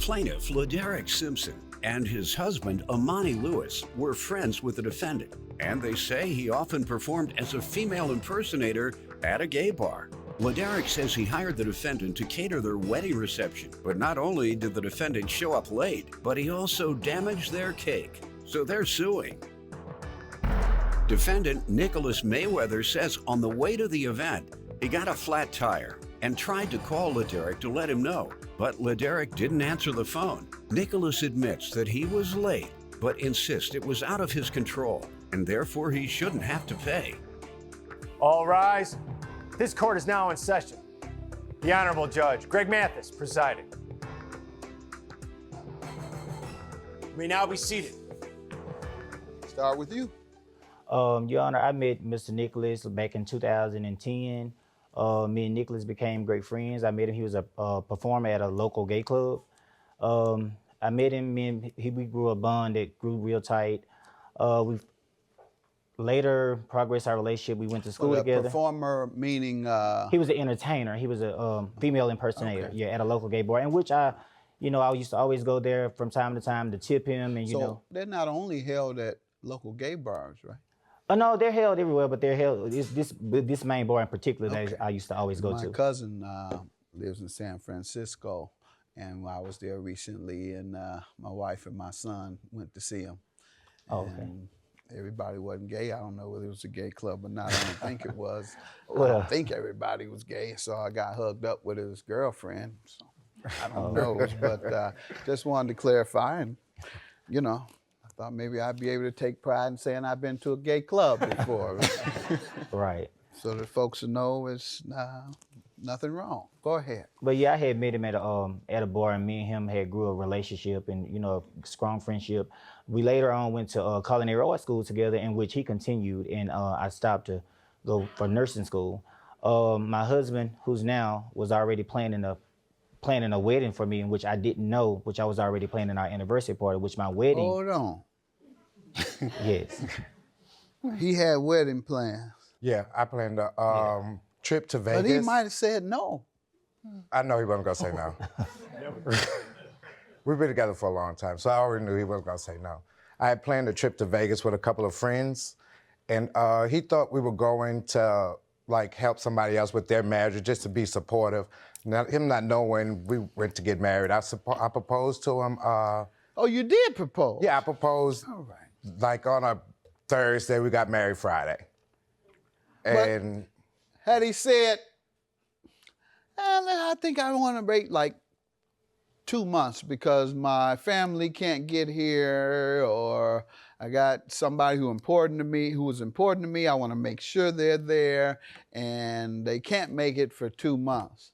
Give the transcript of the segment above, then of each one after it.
Plaintiff LaDerrick Simpson and his husband Amani Lewis were friends with the defendant, and they say he often performed as a female impersonator at a gay bar. LaDerrick says he hired the defendant to cater their wedding reception, but not only did the defendant show up late, but he also damaged their cake, so they're suing. Defendant Nicholas Mayweather says on the way to the event, he got a flat tire and tried to call LaDerrick to let him know, but LaDerrick didn't answer the phone. Nicholas admits that he was late, but insists it was out of his control, and therefore he shouldn't have to pay. All rise. This court is now in session. The Honorable Judge Greg Mathis presiding. You may now be seated. Start with you. Your Honor, I met Mr. Nicholas back in 2010. Me and Nicholas became great friends. I met him, he was a performer at a local gay club. I met him, we grew a bond that grew real tight. We later progressed our relationship. We went to school together. Performer meaning? He was an entertainer. He was a female impersonator, okay. Yeah, at a local gay bar, in which I used to always go there from time to time to tip him, and So they're not only held at local gay bars, right? No, they're held everywhere, but they're held, this main bar in particular that I used to always go to. My cousin lives in San Francisco, and I was there recently, and my wife and my son went to see him. Oh, okay. And everybody wasn't gay. I don't know whether it was a gay club or not. I don't think it was. I Well, don't think everybody was gay, so I got hugged up with his girlfriend. So I don't know, but just wanted to clarify, and I thought maybe I'd be able to take pride in saying I've been to a gay club before. right. So that folks will know it's nothing wrong. Go ahead. But yeah, I had met him at a bar, and me and him had grew a relationship and a strong friendship. We later on went to culinary art school together, in which he continued, and I stopped to go for nursing school. My husband, who's now, was already planning a wedding for me, in which I didn't know, which I was already planning our anniversary party, which my wedding. Hold on. Yes. He had wedding plans. Yeah, I planned a trip to Vegas. But he might have said no. I know he wasn't gonna say no. We've been together for a long time, so I already knew he wasn't gonna say no. I had planned a trip to Vegas with a couple of friends, and he thought we were going to help somebody else with their marriage, just to be supportive. Now, him not knowing we went to get married, I proposed to him. Oh, you did propose? Yeah, I proposed. All right. On a Thursday, we got married Friday. And had he said, I think I want to wait 2 months because my family can't get here, or I got somebody who was important to me. I want to make sure they're there, and they can't make it for 2 months.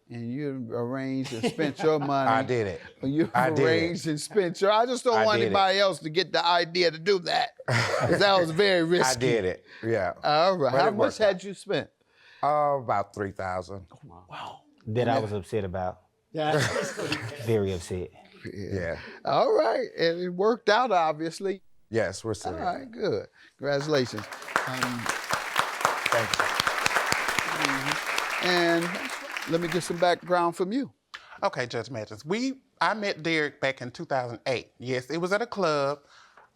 And you arranged and spent your money. I did it. You I did arranged it. and spent your. I just don't want anybody else to get the idea to do that, because that was very risky. I did it. Yeah. All right. But How it much worked had you spent? About $3,000. Wow. That I was upset about. Yeah. Very upset. Yeah. All right. And it worked out, obviously. Yes, we're still All here. right. Good. Congratulations. Thank you. And let me get some background from you. Okay, Judge Mathis. I met Derek back in 2008. Yes, it was at a club,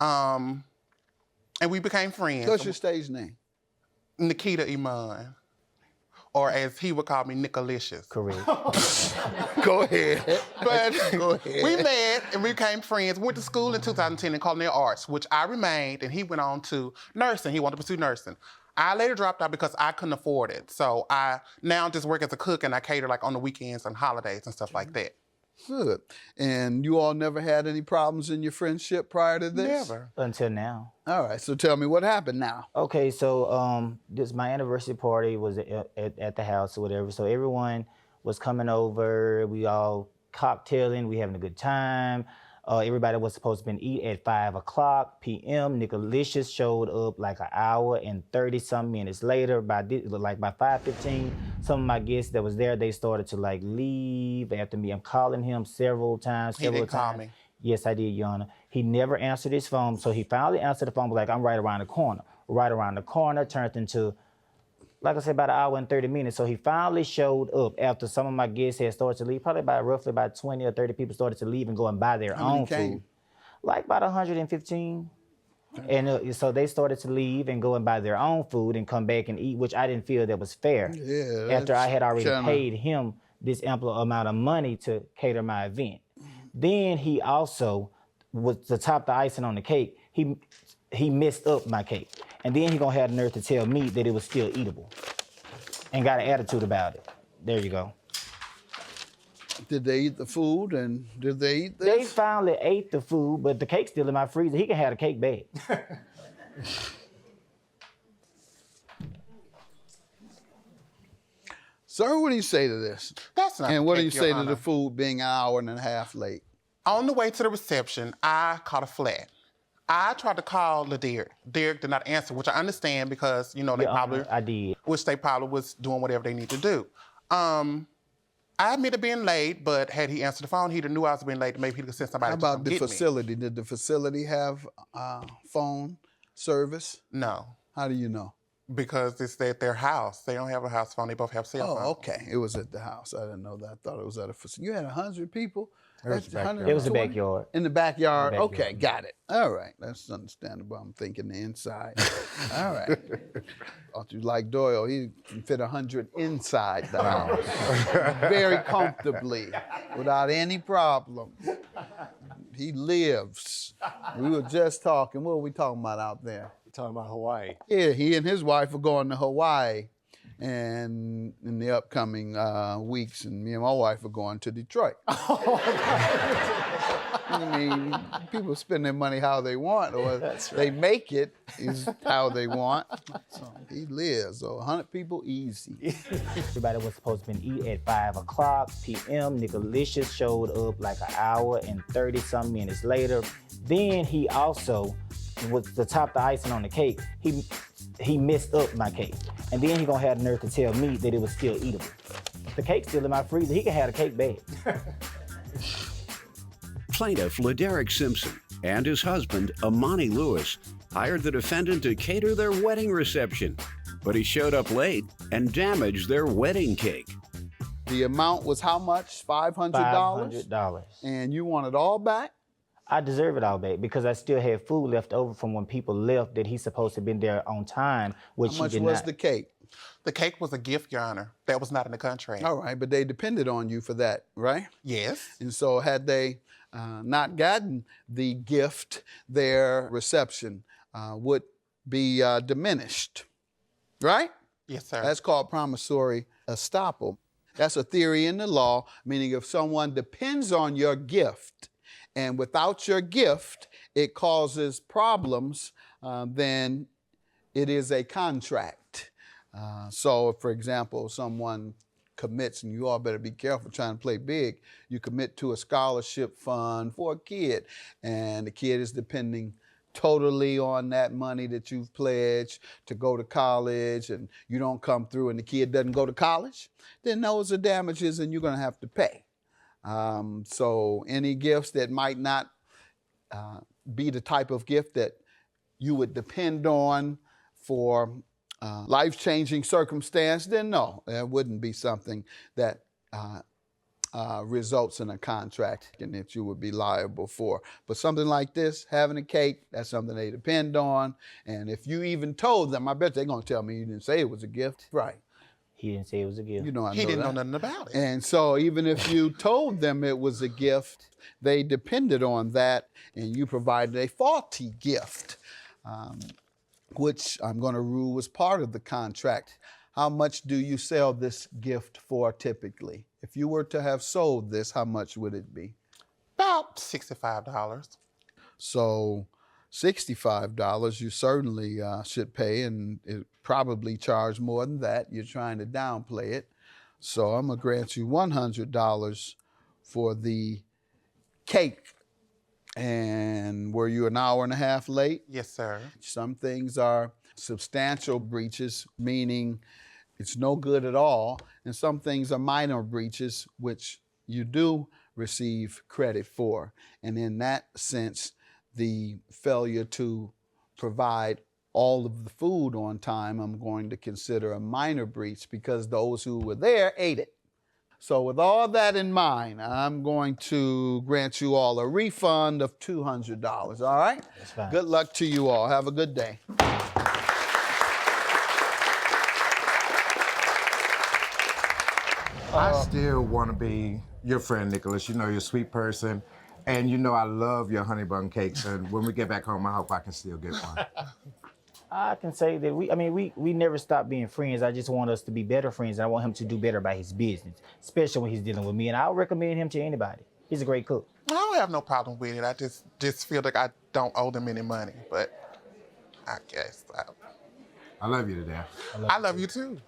and we became friends. What's your stage name? Nikita Iman, or as he would call me, Nicolicious. Correct. Go ahead. But Go ahead. we met and we became friends. Went to school in 2010 in culinary arts, which I remained, and he went on to nursing. He wanted to pursue nursing. I later dropped out because I couldn't afford it. So I now just work as a cook, and I cater on the weekends and holidays and stuff like that. Good. And you all never had any problems in your friendship prior to this? Never. Until now. All right. So tell me what happened now. Okay, so my anniversary party was at the house or whatever. So everyone was coming over. We all cocktailing. We having a good time. Everybody was supposed to eat at 5:00 p.m. Nicolicious showed up an hour and 30-some minutes later. By 5:15, some of my guests that was there, they started to leave after me. I'm calling him several times. He didn't call me. Yes, I did, Your Honor. He never answered his phone, so he finally answered the phone, I'm right around the corner. Right around the corner turned into like I said, about an hour and 30 minutes. So he finally showed up after some of my guests had started to leave. Probably roughly about 20 or 30 people started to leave and go and buy their How many own came? food. Like about 115. And so they started to leave and go and buy their own food and come back and eat, which I didn't feel that was fair. Yeah, After I had already kinda... paid him this ample amount of money to cater my event. Then he also, to top the icing on the cake, he messed up my cake. And then he gonna have the nerve to tell me that it was still eatable and got an attitude about it. There you go. Did they eat the food, and did they eat this? They finally ate the food, but the cake's still in my freezer. He can have the cake back. Sir, what do you say to this? That's not And what do the you cake, say Your to Honor. the food being an hour and a half late? On the way to the reception, I caught a flat. I tried to call Derek. Derek did not answer, which I understand because, you know, they Your probably... Honor, I did. Which they probably was doing whatever they need to do. I admitted being late, but had he answered the phone, he'd have knew I was being late. Maybe he could send somebody How to come about the get me. facility? Did the facility have phone service? No, How do you know? because it's at their house. They don't have a house phone. They both have cell phones. Oh, okay. It was at the house. I didn't know that. I thought it was at a facility. You had 100 people? was the backyard. It was the 120? backyard. In the backyard? In the backyard. Okay, got it. All right, that's understandable. I'm thinking the inside. All right. Thought you like Doyle. He can fit 100 inside the house very comfortably without any problem. He lives. We were just talking. What were we talking about out there? Talking about Hawaii. Yeah, he and his wife are going to Hawaii, and in the upcoming weeks, and me and my wife are going to Detroit. I mean, people spend their money how they want, or they make it is how they want. So he lives, so 100 people easy. Everybody was supposed to eat at 5 o'clock p.m. Nicolicious showed up like an hour and 30-some minutes later. Then he also, to top the icing on the cake, he messed up my cake. And then he gonna have the nerve to tell me that it was still eatable. The cake's still in my freezer. He can have the cake back. Plaintiff Laderick Simpson and his husband, Amani Lewis, hired the defendant to cater their wedding reception, but he showed up late and damaged their wedding cake. The amount was how much? $500? $500. And you want it all back? I deserve it all back because I still had food left over from when people left that he's supposed to have been there on time, which How much he did was not. the cake? The cake was a gift, Your Honor. That was not in the contract. All right, but they depended on you for that, right? Yes. And so had they not gotten the gift, their reception would be diminished, right? Yes, sir. That's called promissory estoppel. That's a theory in the law, meaning if someone depends on your gift and without your gift, it causes problems, then it is a contract. So, for example, someone commits, and you all better be careful trying to play big, you commit to a scholarship fund for a kid, and the kid is depending totally on that money that you've pledged to go to college, and you don't come through and the kid doesn't go to college, then those are damages and you're going to have to pay. So any gifts that might not be the type of gift that you would depend on for life-changing circumstance, then no, that wouldn't be something that results in a contract and that you would be liable for. But something like this, having a cake, that's something they depend on. And if you even told them, I bet they're going to tell me you didn't say it was a gift. Right. He didn't say it was a gift. You know, I He know didn't that. know nothing about it. And so even if you told them it was a gift, they depended on that, and you provided a faulty gift, which I'm going to rule was part of the contract. How much do you sell this gift for typically? If you were to have sold this, how much would it be? About $65. So $65 you certainly should pay, and it probably charge more than that. You're trying to downplay it. So I'm going to grant you $100 for the cake. And were you an hour and a half late? Yes, sir. Some things are substantial breaches, meaning it's no good at all. And some things are minor breaches, which you do receive credit for. And in that sense, the failure to provide all of the food on time, I'm going to consider a minor breach because those who were there ate it. So with all that in mind, I'm going to grant you all a refund of $200, all right? That's fine. Good luck to you all. Have a good day. I still want to be your friend, Nicholas. You know, you're a sweet person. And you know I love your honey bun cakes. And when we get back home, I hope I can still get one. I can say that we never stop being friends. I just want us to be better friends. And I want him to do better by his business, especially when he's dealing with me. And I'll recommend him to anybody. He's a great cook. I don't have no problem with it. I just feel like I don't owe them any money, but I guess I love you to death. I love you too.